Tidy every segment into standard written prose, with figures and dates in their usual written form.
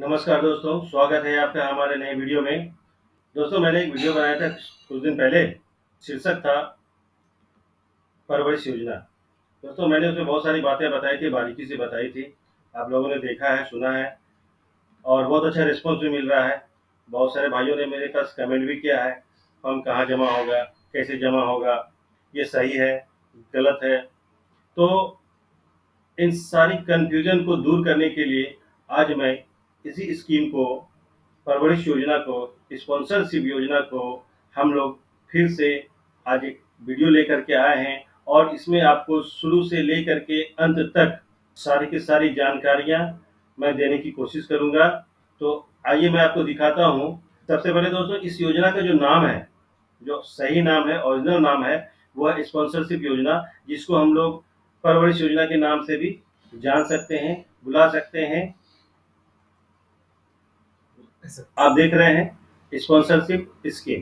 नमस्कार दोस्तों, स्वागत है आपका हमारे नए वीडियो में। दोस्तों, मैंने एक वीडियो बनाया था कुछ दिन पहले। शीर्षक था परवरिश योजना। दोस्तों, मैंने उसमें बहुत सारी बातें बताई थी, बारीकी से बताई थी। आप लोगों ने देखा है, सुना है और बहुत अच्छा रिस्पॉन्स भी मिल रहा है। बहुत सारे भाइयों ने मेरे पास कमेंट भी किया है, फॉर्म कहाँ जमा होगा, कैसे जमा होगा, ये सही है, गलत है। तो इन सारी कन्फ्यूजन को दूर करने के लिए आज मैं इसी स्कीम को, परवरिश योजना को, स्पॉन्सरशिप योजना को हम लोग फिर से आज एक वीडियो लेकर के आए हैं और इसमें आपको शुरू से लेकर के अंत तक सारी की सारी जानकारियां मैं देने की कोशिश करूंगा। तो आइए मैं आपको दिखाता हूं। सबसे पहले दोस्तों, इस योजना का जो नाम है, जो सही नाम है, ओरिजिनल नाम है, वो है स्पॉन्सरशिप योजना, जिसको हम लोग परवरिश योजना के नाम से भी जान सकते हैं, बुला सकते हैं। आप देख रहे हैं स्पॉन्सरशिप स्कीम।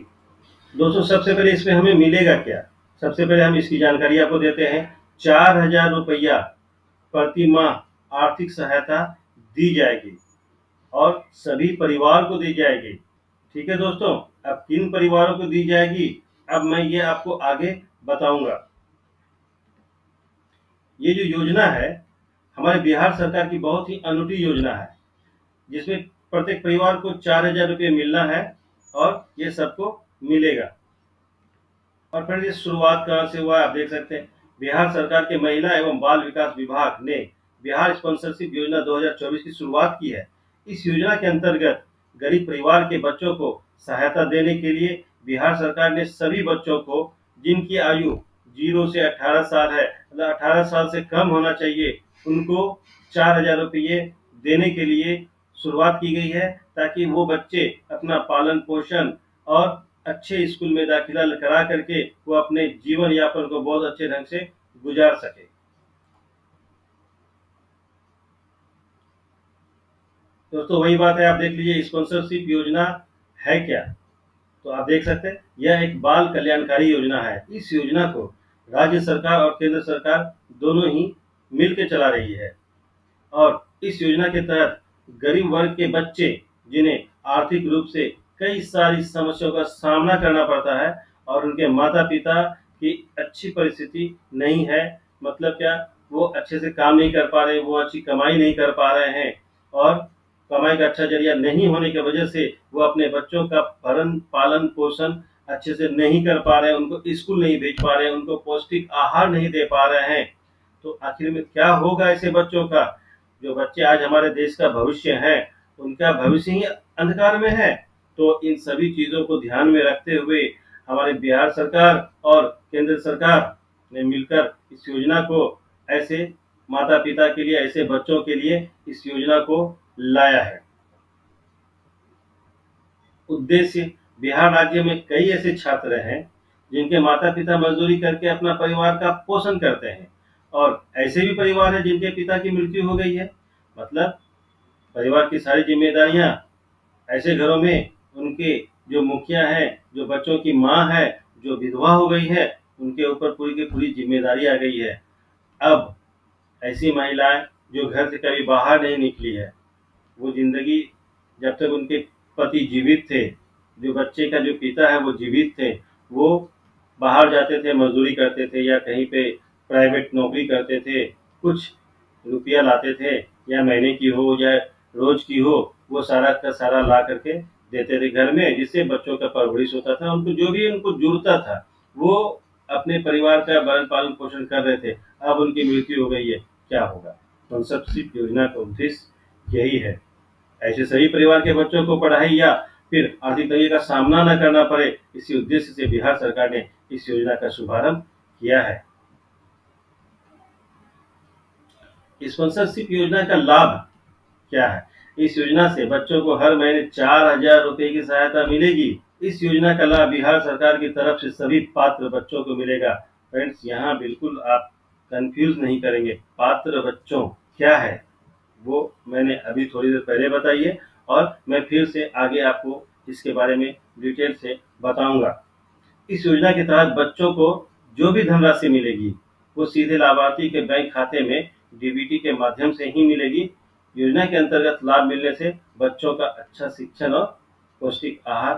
दोस्तों, सबसे पहले इसमें हमें मिलेगा क्या? सबसे पहले हम इसकी जानकारी आपको देते हैं। 4,000 रुपया प्रति माह आर्थिक सहायता दी जाएगी और सभी परिवार को दी जाएगी। ठीक है दोस्तों, अब किन परिवारों को दी जाएगी, अब मैं ये आपको आगे बताऊंगा। ये जो योजना है, हमारे बिहार सरकार की बहुत ही अनूठी योजना है, जिसमें प्रत्येक परिवार को 4,000 रुपये मिलना है और ये सबको मिलेगा। और फिर ये शुरुआत कहाँ से हुआ है, आप देख सकते हैं। बिहार सरकार के महिला एवं बाल विकास विभाग ने बिहार स्पॉन्सरशिप योजना 2024 की शुरुआत की है। इस योजना के अंतर्गत गरीब परिवार के बच्चों को सहायता देने के लिए बिहार सरकार ने सभी बच्चों को, जिनकी आयु 0 से 18 साल है, मतलब 18 साल से कम होना चाहिए, उनको 4,000 रुपये देने के लिए शुरुआत की गई है, ताकि वो बच्चे अपना पालन पोषण और अच्छे स्कूल में दाखिला करा करके वो अपने जीवन यापन को बहुत अच्छे ढंग से गुजार सके। दोस्तों, वही बात है, आप देख लीजिए स्पॉन्सरशिप योजना है क्या। तो आप देख सकते हैं, यह एक बाल कल्याणकारी योजना है। इस योजना को राज्य सरकार और केंद्र सरकार दोनों ही मिलकर चला रही है और इस योजना के तहत गरीब वर्ग के बच्चे, जिन्हें आर्थिक रूप से कई सारी समस्याओं का सामना करना पड़ता है और उनके माता पिता की अच्छी परिस्थिति नहीं है, मतलब क्या, वो अच्छे से काम नहीं कर पा रहे, वो अच्छी कमाई नहीं कर पा रहे हैं और कमाई का अच्छा जरिया नहीं होने की वजह से वो अपने बच्चों का भरण पालन पोषण अच्छे से नहीं कर पा रहे हैं, उनको स्कूल नहीं भेज पा रहे हैं, उनको पौष्टिक आहार नहीं दे पा रहे हैं। तो आखिर में क्या होगा ऐसे बच्चों का? जो बच्चे आज हमारे देश का भविष्य है, उनका भविष्य ही अंधकार में है। तो इन सभी चीजों को ध्यान में रखते हुए हमारे बिहार सरकार और केंद्र सरकार ने मिलकर इस योजना को ऐसे माता पिता के लिए, ऐसे बच्चों के लिए इस योजना को लाया है। उद्देश्य, बिहार राज्य में कई ऐसे छात्र हैं जिनके माता पिता मजदूरी करके अपना परिवार का पोषण करते हैं और ऐसे भी परिवार हैं जिनके पिता की मृत्यु हो गई है। मतलब परिवार की सारी जिम्मेदारियां ऐसे घरों में उनके जो मुखिया हैं, जो बच्चों की माँ है, जो विधवा हो गई है, उनके ऊपर पूरी की पूरी जिम्मेदारी आ गई है। अब ऐसी महिलाएं जो घर से कभी बाहर नहीं निकली है, वो जिंदगी, जब तक उनके पति जीवित थे, जो बच्चे का जो पिता है वो जीवित थे, वो बाहर जाते थे, मजदूरी करते थे या कहीं पे प्राइवेट नौकरी करते थे, कुछ रुपया लाते थे, या महीने की हो या रोज की हो, वो सारा का सारा ला करके देते थे घर में, जिससे बच्चों का परवरिश होता था, उनको जो भी उनको जरूरता था वो अपने परिवार का भरण पालन पोषण कर रहे थे। अब उनकी मृत्यु हो गई है, क्या होगा? स्पॉन्सरशिप योजना का उद्देश्य यही है, ऐसे सभी परिवार के बच्चों को पढ़ाई या फिर आर्थिक तंगी का सामना न करना पड़े, इसी उद्देश्य से बिहार सरकार ने इस योजना का शुभारंभ किया है। स्पॉन्सरशिप योजना का लाभ क्या है? इस योजना से बच्चों को हर महीने 4,000 रुपए की सहायता मिलेगी। इस योजना का लाभ बिहार सरकार की तरफ से सभी पात्र बच्चों को मिलेगा। फ्रेंड्स, यहाँ बिल्कुल आप कंफ्यूज नहीं करेंगे, पात्र बच्चों क्या है वो मैंने अभी थोड़ी देर पहले बताई है और मैं फिर से आगे आपको इसके बारे में डिटेल से बताऊंगा। इस योजना के तहत बच्चों को जो भी धनराशि मिलेगी वो सीधे लाभार्थी के बैंक खाते में डीबीटी के माध्यम से ही मिलेगी। योजना के अंतर्गत लाभ मिलने से बच्चों का अच्छा शिक्षण और पौष्टिक आहार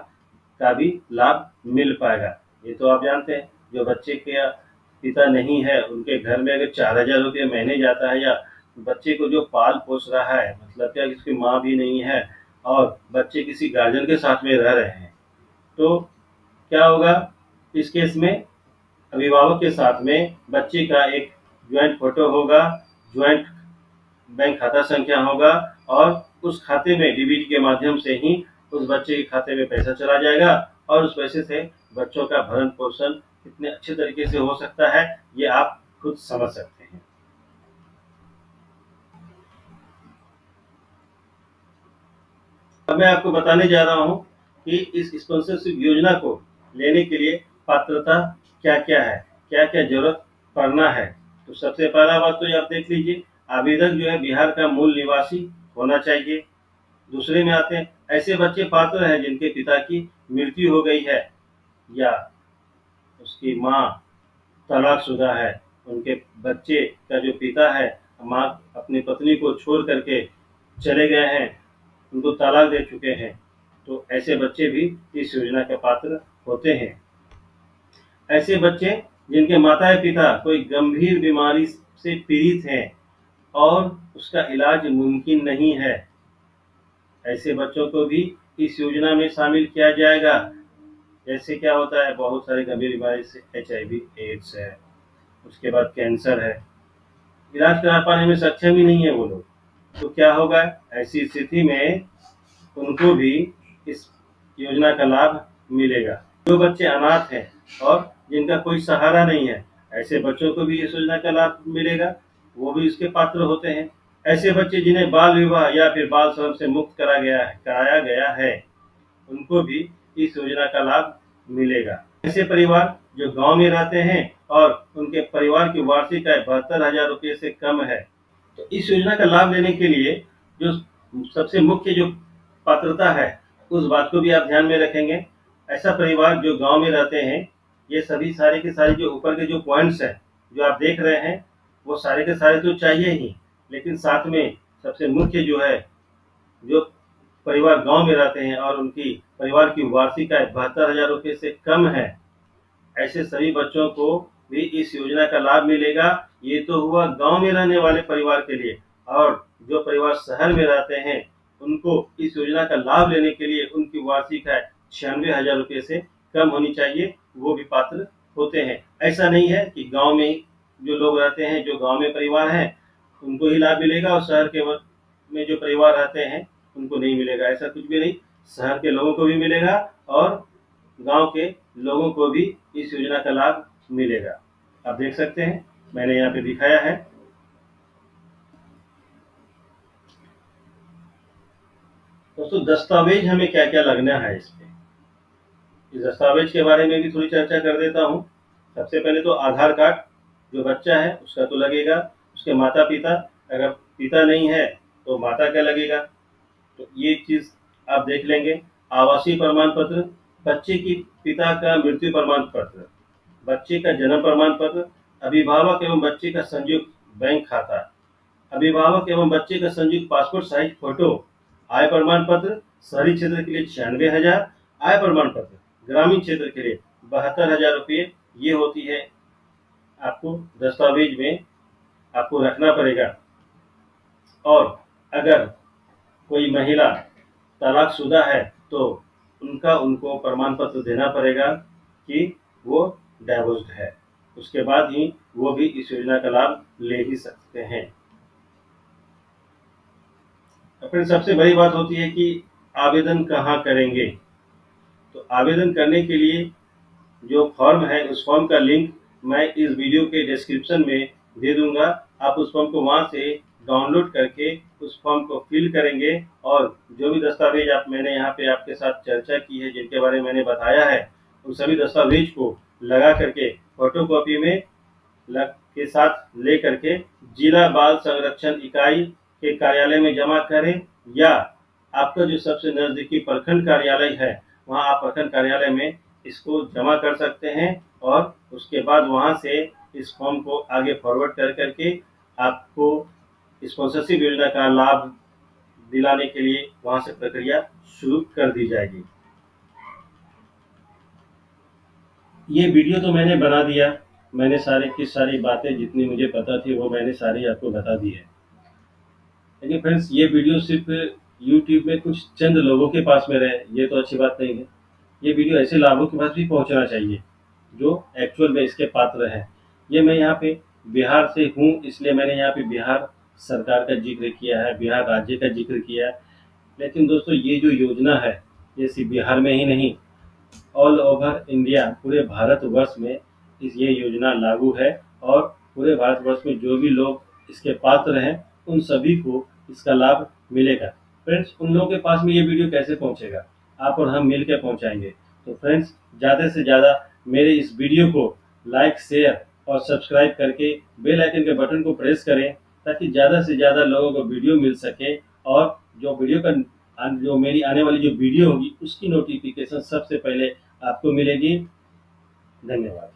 का भी लाभ मिल पाएगा। ये तो आप जानते हैं, जो बच्चे के पिता नहीं है उनके घर में अगर 4,000 रुपये महीने जाता है, या बच्चे को जो पाल पोस रहा है, मतलब क्या उसकी माँ भी नहीं है और बच्चे किसी गार्जियन के साथ में रह रहे हैं, तो क्या होगा इस केस में? अभिभावक के साथ में बच्चे का एक ज्वाइंट फोटो होगा, ज्वाइंट बैंक खाता संख्या होगा, और उस खाते में डीबीटी के माध्यम से ही उस बच्चे के खाते में पैसा चला जाएगा, और उस पैसे से बच्चों का भरण पोषण कितने अच्छे तरीके से हो सकता है ये आप खुद समझ सकते हैं। अब मैं आपको बताने जा रहा हूँ कि इस स्पॉन्सरशिप योजना को लेने के लिए पात्रता क्या क्या है, क्या क्या जरूरत पड़ना है। तो सबसे पहला बात तो ये आप देख लीजिए, आवेदक जो है बिहार का मूल निवासी होना चाहिए। दूसरे में आते हैं ऐसे बच्चे पात्र हैं जिनके पिता की मृत्यु हो गई है, या उसकी माँ तलाकशुदा है, उनके बच्चे का जो पिता है माँ अपनी पत्नी को छोड़ करके चले गए हैं, उनको तलाक दे चुके हैं, तो ऐसे बच्चे भी इस योजना के पात्र होते हैं। ऐसे बच्चे जिनके माता पिता कोई गंभीर बीमारी से पीड़ित हैं और उसका इलाज मुमकिन नहीं है, ऐसे बच्चों को भी इस योजना में शामिल किया जाएगा। जैसे क्या होता है, बहुत सारी गंभीर बीमारी से HIV एड्स है, उसके बाद कैंसर है, इलाज करा पाने में सक्षम ही नहीं है वो लोग, तो क्या होगा ऐसी स्थिति में उनको भी इस योजना का लाभ मिलेगा। जो बच्चे अनाथ हैं और जिनका कोई सहारा नहीं है, ऐसे बच्चों को भी इस योजना का लाभ मिलेगा, वो भी इसके पात्र होते हैं। ऐसे बच्चे जिन्हें बाल विवाह या फिर बाल श्रम से मुक्त कराया गया है, उनको भी इस योजना का लाभ मिलेगा। ऐसे परिवार जो गांव में रहते हैं और उनके परिवार की वार्षिक आय 72,000 रुपये से कम है, तो इस योजना का लाभ लेने के लिए जो सबसे मुख्य जो पात्रता है उस बात को भी आप ध्यान में रखेंगे। ऐसा परिवार जो गांव में रहते हैं, ये सभी सारे के सारे जो ऊपर के जो पॉइंट्स हैं जो आप देख रहे हैं, वो सारे के सारे तो चाहिए ही, लेकिन साथ में सबसे मुख्य जो है, जो परिवार गांव में रहते हैं और उनकी परिवार की वार्षिक आय 72,000 रुपये से कम है, ऐसे सभी बच्चों को भी इस योजना का लाभ मिलेगा। ये तो हुआ गांव में रहने वाले परिवार के लिए, और जो परिवार शहर में रहते हैं उनको इस योजना का लाभ लेने के लिए उनकी वार्षिक आय 96,000 रुपये से कम होनी चाहिए, वो भी पात्र होते हैं। ऐसा नहीं है कि गांव में जो लोग रहते हैं, जो गांव में परिवार हैं, उनको ही लाभ मिलेगा और शहर के में जो परिवार रहते हैं उनको नहीं मिलेगा, ऐसा कुछ भी नहीं। शहर के लोगों को भी मिलेगा और गांव के लोगों को भी इस योजना का लाभ मिलेगा। आप देख सकते हैं, मैंने यहाँ पे दिखाया है। दोस्तों, दस्तावेज हमें क्या क्या लगना है इस पे, इस दस्तावेज के बारे में भी थोड़ी चर्चा कर देता हूँ। सबसे पहले तो आधार कार्ड जो बच्चा है उसका तो लगेगा, उसके माता पिता, अगर पिता नहीं है तो माता का लगेगा, तो ये चीज आप देख लेंगे। आवासीय प्रमाण पत्र, बच्चे की पिता का मृत्यु प्रमाण पत्र, बच्चे का जन्म प्रमाण पत्र, अभिभावक एवं बच्चे का संयुक्त बैंक खाता, अभिभावक एवं बच्चे का संयुक्त पासपोर्ट साइज फोटो, आय प्रमाण पत्र शहरी क्षेत्र के लिए 96,000, आय प्रमाण पत्र ग्रामीण क्षेत्र के लिए 72,000 रुपये, ये होती है आपको दस्तावेज में आपको रखना पड़ेगा। और अगर कोई महिला तलाकशुदा है तो उनको प्रमाण पत्र देना पड़ेगा कि वो डाइवोर्स्ड है, उसके बाद ही वो भी इस योजना का लाभ ले ही सकते हैं। फिर सबसे बड़ी बात होती है कि आवेदन कहाँ करेंगे। तो आवेदन करने के लिए जो फॉर्म है, उस फॉर्म का लिंक मैं इस वीडियो के डिस्क्रिप्शन में दे दूंगा। आप उस फॉर्म को वहां से डाउनलोड करके उस फॉर्म को फिल करेंगे, और जो भी दस्तावेज मैंने यहाँ पे आपके साथ चर्चा की है, जिनके बारे में मैंने बताया है, उन सभी दस्तावेज को लगा करके फोटोकॉपी में के साथ ले करके जिला बाल संरक्षण इकाई के कार्यालय में जमा करें, या आपका जो सबसे नजदीकी प्रखंड कार्यालय है वहाँ आप प्रखंड कार्यालय में इसको जमा कर सकते हैं, और उसके बाद वहाँ से इस फॉर्म को आगे फॉरवर्ड कर करके आपको स्पॉन्सरशिप योजना का लाभ दिलाने के लिए वहां से प्रक्रिया शुरू कर दी जाएगी। ये वीडियो तो मैंने बना दिया, मैंने सारी की सारी बातें जितनी मुझे पता थी वो मैंने सारी आपको बता दी है। लेकिन फ्रेंड्स, ये वीडियो सिर्फ यूट्यूब में कुछ चंद लोगों के पास में रहे, ये तो अच्छी बात नहीं है। ये वीडियो ऐसे लोगों के पास भी पहुंचना चाहिए जो एक्चुअल में इसके पात्र हैं। ये मैं यहाँ पे बिहार से हूँ, इसलिए मैंने यहाँ पे बिहार सरकार का जिक्र किया है, बिहार राज्य का जिक्र किया है। लेकिन दोस्तों, ये जो योजना है ये सिर्फ बिहार में ही नहीं, ऑल ओवर इंडिया, पूरे भारतवर्ष में ये योजना लागू है। और पूरे भारतवर्ष में जो भी लोग इसके पात्र हैं उन सभी को इसका लाभ मिलेगा। फ्रेंड्स, उन लोगों के पास में ये वीडियो कैसे पहुंचेगा? आप और हम मिल के पहुँचाएंगे। तो फ्रेंड्स, ज़्यादा से ज़्यादा मेरे इस वीडियो को लाइक, शेयर और सब्सक्राइब करके बेल आइकन के बटन को प्रेस करें, ताकि ज़्यादा से ज़्यादा लोगों को वीडियो मिल सके। और जो मेरी आने वाली जो वीडियो होगी उसकी नोटिफिकेशन सबसे पहले आपको मिलेगी। धन्यवाद।